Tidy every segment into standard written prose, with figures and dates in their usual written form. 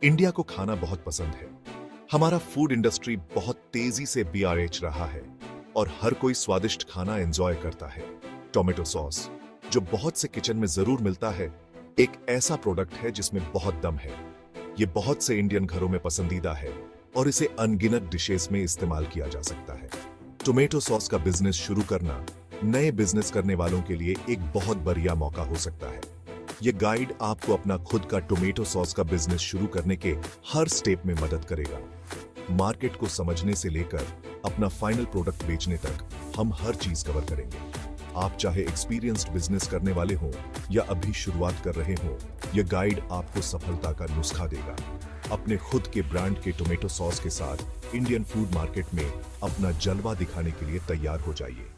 India को खाना बहुत पसंद है। हमारा फूड इंडस्ट्री बहुत तेजी से बीआरएच रहा है और हर कोई स्वादिष्ट खाना एंजॉय करता है। टोमेटो सॉस, जो बहुत से किचन में जरूर मिलता है, एक ऐसा प्रोडक्ट है जिसमें बहुत दम है। ये बहुत से इंडियन घरों में पसंदीदा है और इसे अनगिनत डिशेस में इस्तेमाल किया जा सकता है। टोमेटो सॉस का बिजनेस शुरू करना नए बिजनेस करने वालों के लिए एक बहुत बढ़िया मौका हो सकता है। ये गाइड आपको अपना खुद का टोमेटो सॉस का बिजनेस शुरू करने के हर स्टेप में मदद करेगा। मार्केट को समझने से लेकर अपना फाइनल प्रोडक्ट बेचने तक हम हर चीज कवर करेंगे। आप चाहे एक्सपीरियंस्ड बिजनेस करने वाले हों या अभी शुरुआत कर रहे हों, यह गाइड आपको सफलता का नुस्खा देगा। अपने खुद के ब्रांड के टोमेटो सॉस के साथ इंडियन फूड मार्केट में अपना जलवा दिखाने के लिए तैयार हो जाइए।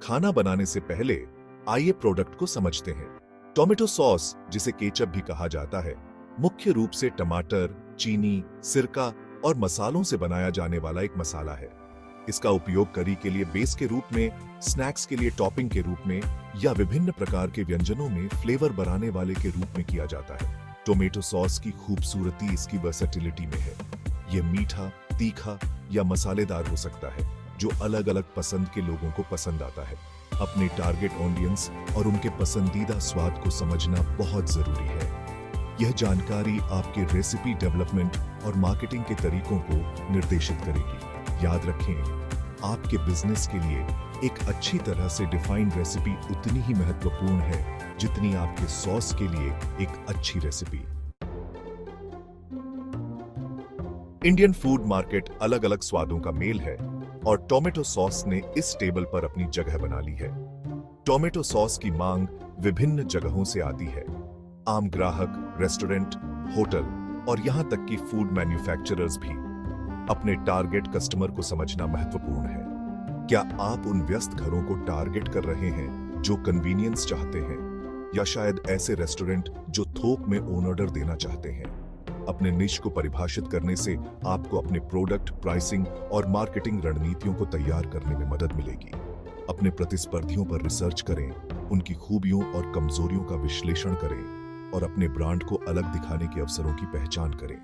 खाना बनाने से पहले आइए प्रोडक्ट को समझते हैं। टोमेटो सॉस, जिसे केचप भी कहा जाता है, मुख्य रूप से टमाटर, चीनी, सिरका और मसालों से बनाया जाने वाला एक मसाला है। इसका उपयोग करी के लिए बेस के रूप में, स्नैक्स के लिए टॉपिंग के रूप में या विभिन्न प्रकार के व्यंजनों में फ्लेवर बढ़ाने वाले के रूप में किया जाता है। टोमेटो सॉस की खूबसूरती इसकी वर्सेटिलिटी में है। यह मीठा, तीखा या मसालेदार हो सकता है, जो अलग अलग पसंद के लोगों को पसंद आता है। अपने टारगेट ऑडियंस और उनके पसंदीदा स्वाद को समझना बहुत जरूरी है। यह जानकारी आपके रेसिपी डेवलपमेंट और मार्केटिंग के तरीकों को निर्देशित करेगी। याद रखें, आपके बिजनेस के लिए एक अच्छी तरह से डिफाइंड रेसिपी उतनी ही महत्वपूर्ण है जितनी आपके सॉस के लिए एक अच्छी रेसिपी। इंडियन फूड मार्केट अलग अलग स्वादों का मेल है और टोमेटो सॉस ने इस टेबल पर अपनी जगह बना ली है। टोमेटो सॉस की मांग विभिन्न जगहों से आती है। आम ग्राहक, रेस्टोरेंट, होटल और यहां तक कि फूड मैन्युफैक्चरर्स भी। अपने टारगेट कस्टमर को समझना महत्वपूर्ण है। क्या आप उन व्यस्त घरों को टारगेट कर रहे हैं जो कन्वीनियंस चाहते हैं, या शायद ऐसे रेस्टोरेंट जो थोक में ऑन ऑर्डर देना चाहते हैं? अपने निश को परिभाषित करने से आपको अपने प्रोडक्ट, प्राइसिंग और मार्केटिंग रणनीतियों को तैयार करने में मदद मिलेगी। अपने प्रतिस्पर्धियों पर रिसर्च करें, उनकी खूबियों और कमजोरियों का विश्लेषण करें और अपने ब्रांड को अलग दिखाने के अवसरों की पहचान करें।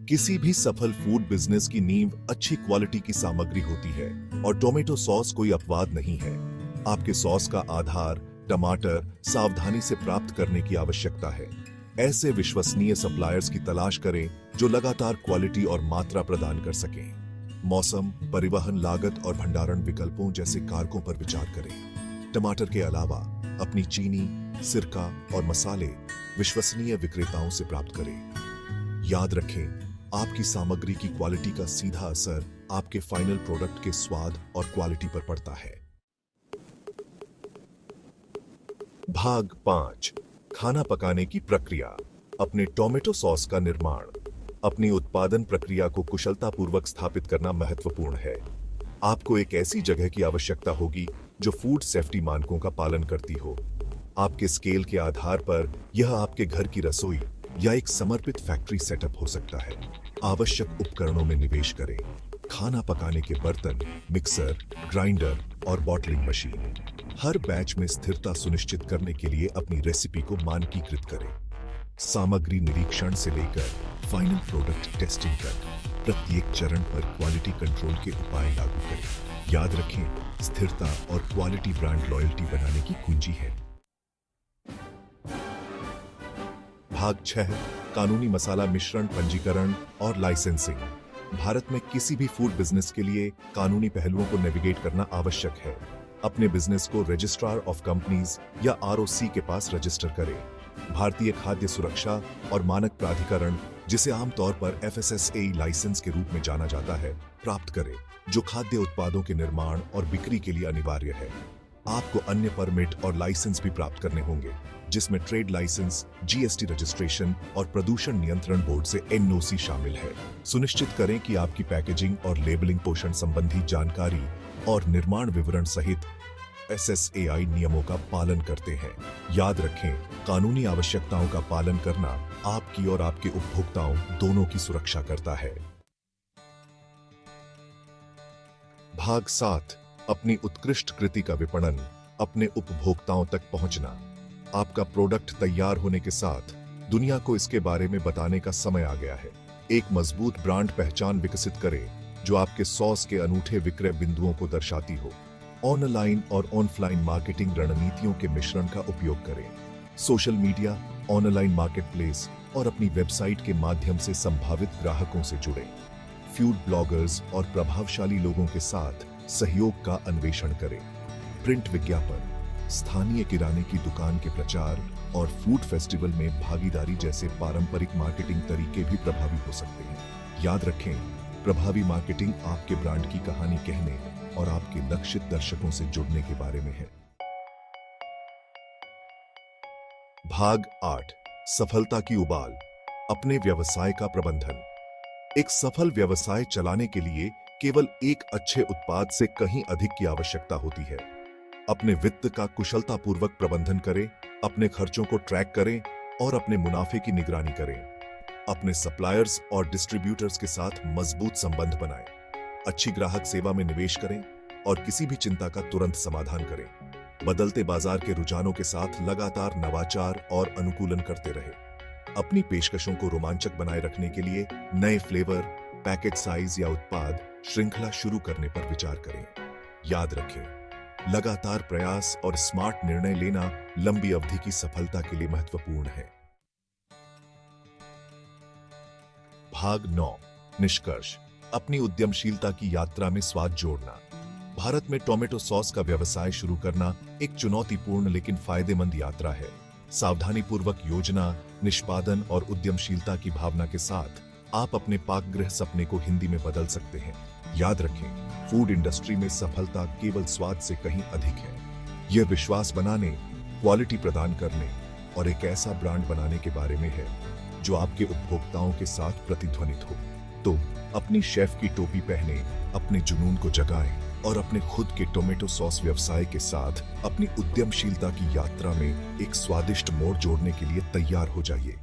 किसी भी सफल फूड बिजनेस की नींव अच्छी क्वालिटी की सामग्री होती है और टोमेटो सॉस कोई अपवाद नहीं है। आपके सॉस का आधार टमाटर सावधानी से प्राप्त करने की आवश्यकता है। ऐसे विश्वसनीय सप्लायर्स की तलाश करें जो लगातार क्वालिटी और मात्रा प्रदान कर सकें। मौसम, परिवहन लागत और भंडारण विकल्पों जैसे कारकों पर विचार करें। टमाटर के अलावा अपनी चीनी, सिरका और मसाले विश्वसनीय विक्रेताओं से प्राप्त करें। याद रखें, आपकी सामग्री की क्वालिटी का सीधा असर आपके फाइनल प्रोडक्ट के स्वाद और क्वालिटी पर पड़ता है। भाग 5, खाना पकाने की प्रक्रिया। अपने टोमेटो सॉस का निर्माण। अपनी उत्पादन प्रक्रिया को कुशलतापूर्वक स्थापित करना महत्वपूर्ण है। आपको एक ऐसी जगह की आवश्यकता होगी जो फूड सेफ्टी मानकों का पालन करती हो। आपके स्केल के आधार पर यह आपके घर की रसोई या एक समर्पित फैक्ट्री सेटअप हो सकता है। आवश्यक उपकरणों में निवेश करें। खाना पकाने के बर्तन, मिक्सर, ग्राइंडर और बॉटलिंग मशीन। हर बैच में स्थिरता सुनिश्चित करने के लिए अपनी रेसिपी को मानकीकृत करें। सामग्री निरीक्षण से लेकर फाइनल प्रोडक्ट टेस्टिंग तक प्रत्येक चरण पर क्वालिटी कंट्रोल के उपाय लागू करें। याद रखें, स्थिरता और क्वालिटी ब्रांड लॉयल्टी बनाने की कुंजी है। भाग 6, कानूनी मसाला मिश्रण, पंजीकरण और लाइसेंसिंग। भारत में किसी भी फूड बिजनेस के लिए कानूनी पहलुओं को नेविगेट करना आवश्यक है। अपने बिजनेस को रजिस्ट्रार ऑफ कंपनीज या आरओसी के पास रजिस्टर करें। भारतीय खाद्य सुरक्षा और मानक प्राधिकरण, जिसे आमतौर पर एफएसएसएई लाइसेंस के रूप में जाना जाता है, प्राप्त करें, जो खाद्य उत्पादों के निर्माण और बिक्री के लिए अनिवार्य है। आपको अन्य परमिट और लाइसेंस भी प्राप्त करने होंगे, जिसमें ट्रेड लाइसेंस, जीएसटी रजिस्ट्रेशन और प्रदूषण नियंत्रण बोर्ड से एनओसी शामिल है। सुनिश्चित करें कि आपकी पैकेजिंग और लेबलिंग पोषण संबंधी जानकारी और निर्माण विवरण सहित एसएसएआई नियमों का पालन करते हैं। याद रखें, कानूनी आवश्यकताओं का पालन करना आपकी और आपके उपभोक्ताओं दोनों की सुरक्षा करता है। भाग 7, अपनी उत्कृष्ट कृति का विपणन। अपने उपभोक्ताओं तक पहुंचना। आपका प्रोडक्ट तैयार होने के साथ दुनिया को इसके बारे में बताने का समय आ गया है। एक मजबूत ब्रांड पहचान विकसित करें जो आपके सॉस के अनूठे विक्रय बिंदुओं को दर्शाती हो। ऑनलाइन और ऑफलाइन मार्केटिंग रणनीतियों के मिश्रण का उपयोग करें। सोशल मीडिया, ऑनलाइन मार्केटप्लेस और अपनी वेबसाइट के माध्यम से संभावित ग्राहकों से जुड़ें। फूड ब्लॉगर्स और प्रभावशाली लोगों के साथ सहयोग का अन्वेषण करें। प्रिंट विज्ञापन, स्थानीय किराने की दुकान के प्रचार और फूड फेस्टिवल में भागीदारी जैसे पारंपरिक मार्केटिंग तरीके भी प्रभावी हो सकते हैं। याद रखें, प्रभावी मार्केटिंग आपके ब्रांड की कहानी कहने और आपके लक्षित दर्शकों से जुड़ने के बारे में है। भाग 8, सफलता की उबाल, अपने व्यवसाय का प्रबंधन। एक सफल व्यवसाय चलाने के लिए केवल एक अच्छे उत्पाद से कहीं अधिक की आवश्यकता होती है। अपने वित्त का कुशलतापूर्वक प्रबंधन करें, अपने खर्चों को ट्रैक करें और अपने मुनाफे की निगरानी करें। अपने सप्लायर्स और डिस्ट्रीब्यूटर्स के साथ मजबूत संबंध बनाएं। अच्छी ग्राहक सेवा में निवेश करें और किसी भी चिंता का तुरंत समाधान करें। बदलते बाजार के रुझानों के साथ लगातार नवाचार और अनुकूलन करते रहें। अपनी पेशकशों को रोमांचक बनाए रखने के लिए नए फ्लेवर, पैकेज साइज या उत्पाद श्रृंखला शुरू करने पर विचार करें। याद रखें, लगातार प्रयास और स्मार्ट निर्णय लेना लंबी अवधि की सफलता के लिए महत्वपूर्ण है। भाग 9, निष्कर्ष, अपनी उद्यमशीलता की यात्रा में स्वाद जोड़ना। भारत में टोमेटो सॉस का व्यवसाय शुरू करना एक चुनौतीपूर्ण लेकिन फायदेमंद यात्रा है। सावधानीपूर्वक योजना, निष्पादन और उद्यमशीलता की भावना के साथ आप अपने पाकगृह सपने को हिंदी में बदल सकते हैं। याद रखें, फूड इंडस्ट्री में सफलता केवल स्वाद से कहीं अधिक है। यह विश्वास बनाने, क्वालिटी प्रदान करने और एक ऐसा ब्रांड बनाने के बारे में है जो आपके उपभोक्ताओं के साथ प्रतिध्वनित हो। तो अपनी शेफ की टोपी पहने, अपने जुनून को जगाएं और अपने खुद के टोमेटो सॉस व्यवसाय के साथ अपनी उद्यमशीलता की यात्रा में एक स्वादिष्ट मोड़ जोड़ने के लिए तैयार हो जाइए।